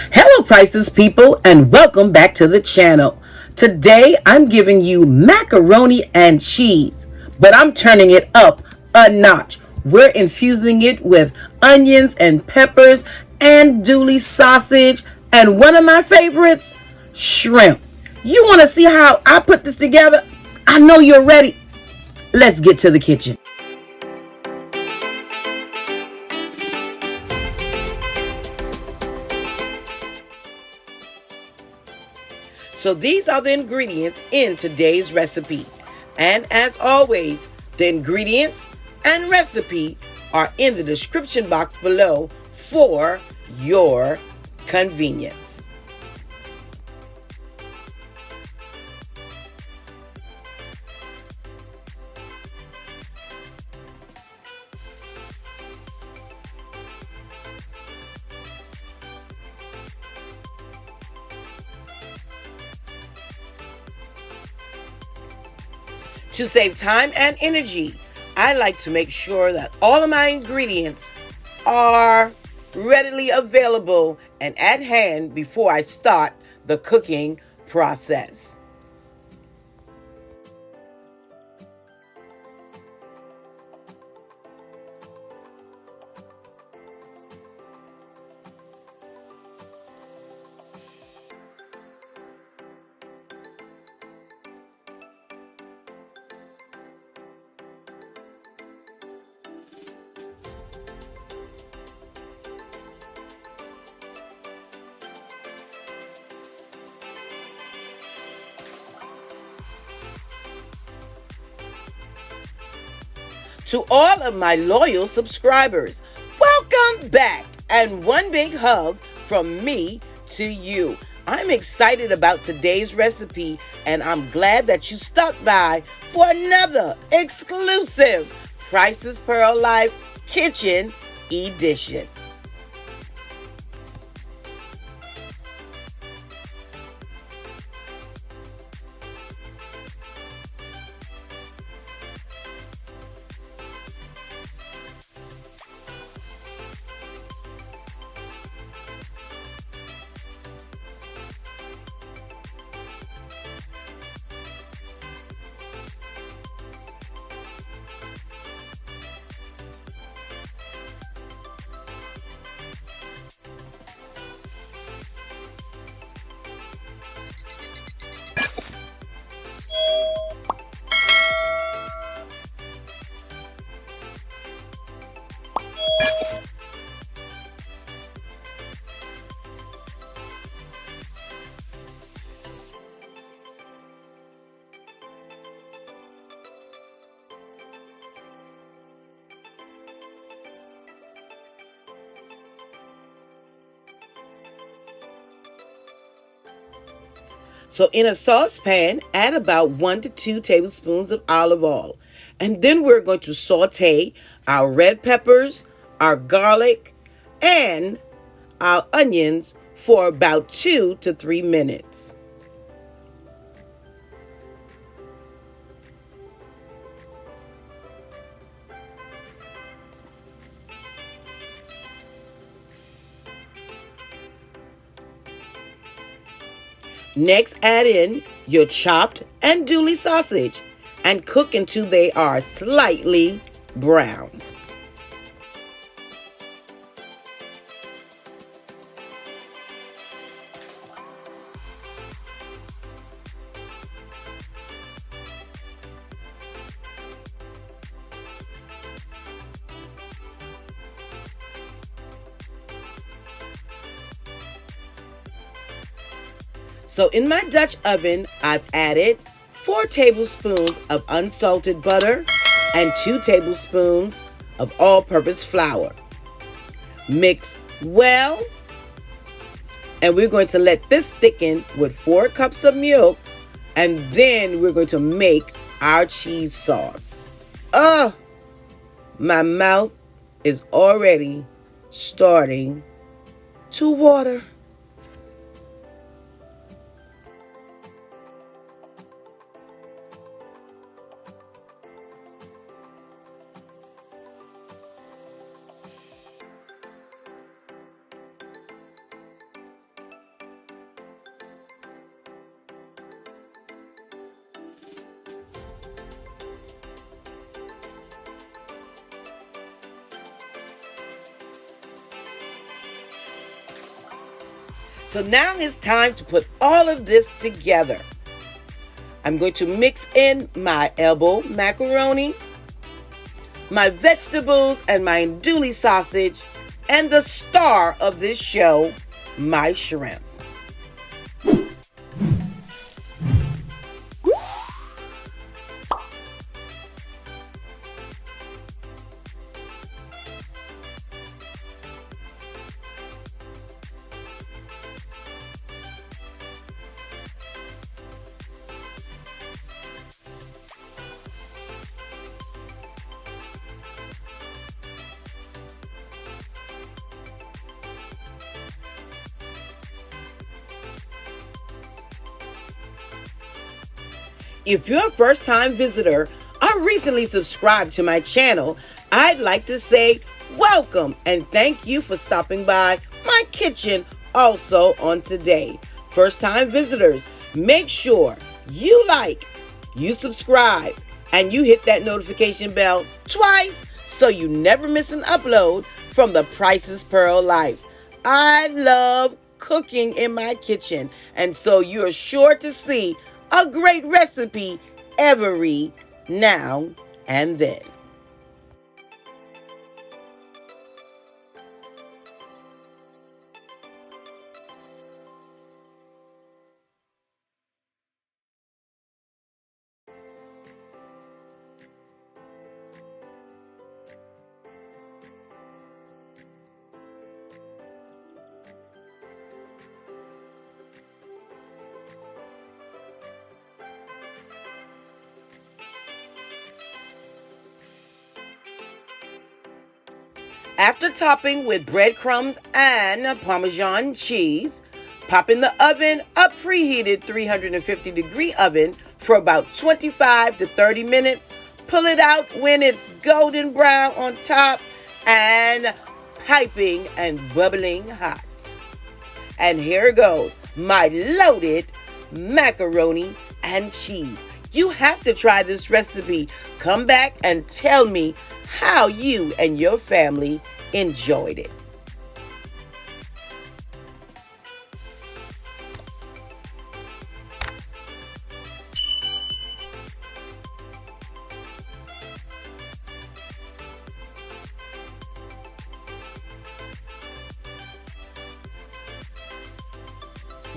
Hello, Prices people, and welcome back to the channel. Today, I'm giving you macaroni and cheese, but I'm turning it up a notch. We're infusing it with onions and peppers, andouille sausage, and one of my favorites, shrimp. You want to see how I put this together? I know you're ready. Let's get to the kitchen. So these are the ingredients in today's recipe. And as always, the ingredients and recipe are in the description box below for your convenience. To save time and energy, I like to make sure that all of my ingredients are readily available and at hand before I start the cooking process. To all of my loyal subscribers, welcome back and one big hug from me to you. I'm excited about today's recipe and I'm glad that you stuck by for another exclusive Prices Pearl Life Kitchen edition. So in a saucepan, add about 1 to 2 tablespoons of olive oil. And then we're going to saute our red peppers, our garlic, and our onions for about 2 to 3 minutes. Next, add in your chopped andouille sausage and cook until they are slightly brown. So in my Dutch oven, I've added 4 tablespoons of unsalted butter and 2 tablespoons of all-purpose flour. Mix well, and we're going to let this thicken with 4 cups of milk, and then we're going to make our cheese sauce. My mouth is already starting to water. So now it's time to put all of this together. I'm going to mix in my elbow macaroni, my vegetables and my andouille sausage, and the star of this show, my shrimp. If you're a first-time visitor or recently subscribed to my channel, I'd like to say welcome and thank you for stopping by my kitchen also on today. First-time visitors, make sure you like, you subscribe, and you hit that notification bell twice so you never miss an upload from the Price is Pearl Life. I love cooking in my kitchen, and so you're sure to see a great recipe every now and then. After topping with breadcrumbs and Parmesan cheese, pop in the oven, a preheated 350-degree oven for about 25 to 30 minutes. Pull it out when it's golden brown on top and piping and bubbling hot. And here goes my loaded macaroni and cheese. You have to try this recipe. Come back and tell me how you and your family enjoyed it.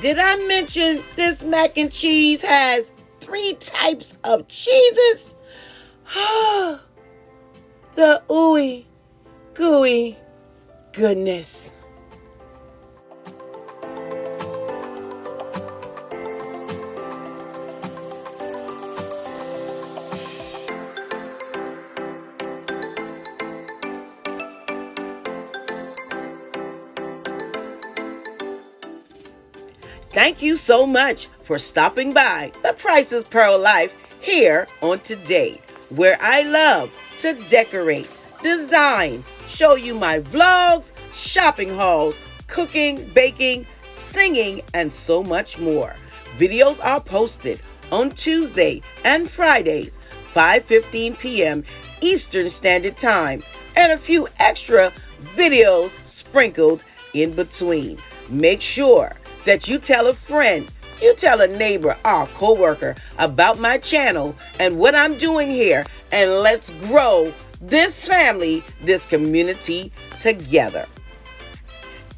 Did I mention this mac and cheese has 3 types of cheeses? The ooey gooey goodness. Thank you so much for stopping by The Price is Pearl Life here on Today, where I love to decorate, design, show you my vlogs, shopping hauls, cooking, baking, singing, and so much more. Videos are posted on Tuesday and Fridays, 5:15 p.m. Eastern Standard Time, and a few extra videos sprinkled in between. Make sure that you tell a friend, you tell a neighbor or coworker about my channel and what I'm doing here, and let's grow this family, this community together.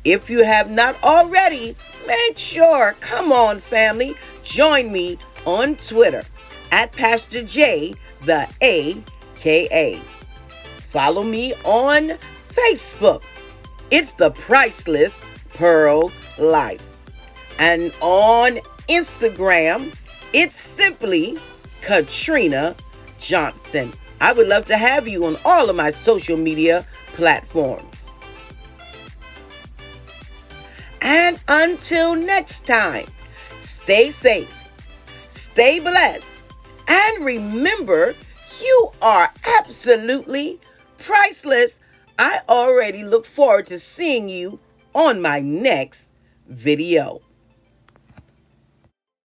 If you have not already, make sure, come on family, join me on Twitter at Pastor J, the AKA. Follow me on Facebook. It's The Priceless Pearl Life. And on Instagram, it's simply Katrina Johnson. I would love to have you on all of my social media platforms. And until next time, stay safe, stay blessed, and remember, you are absolutely priceless. I already look forward to seeing you on my next video.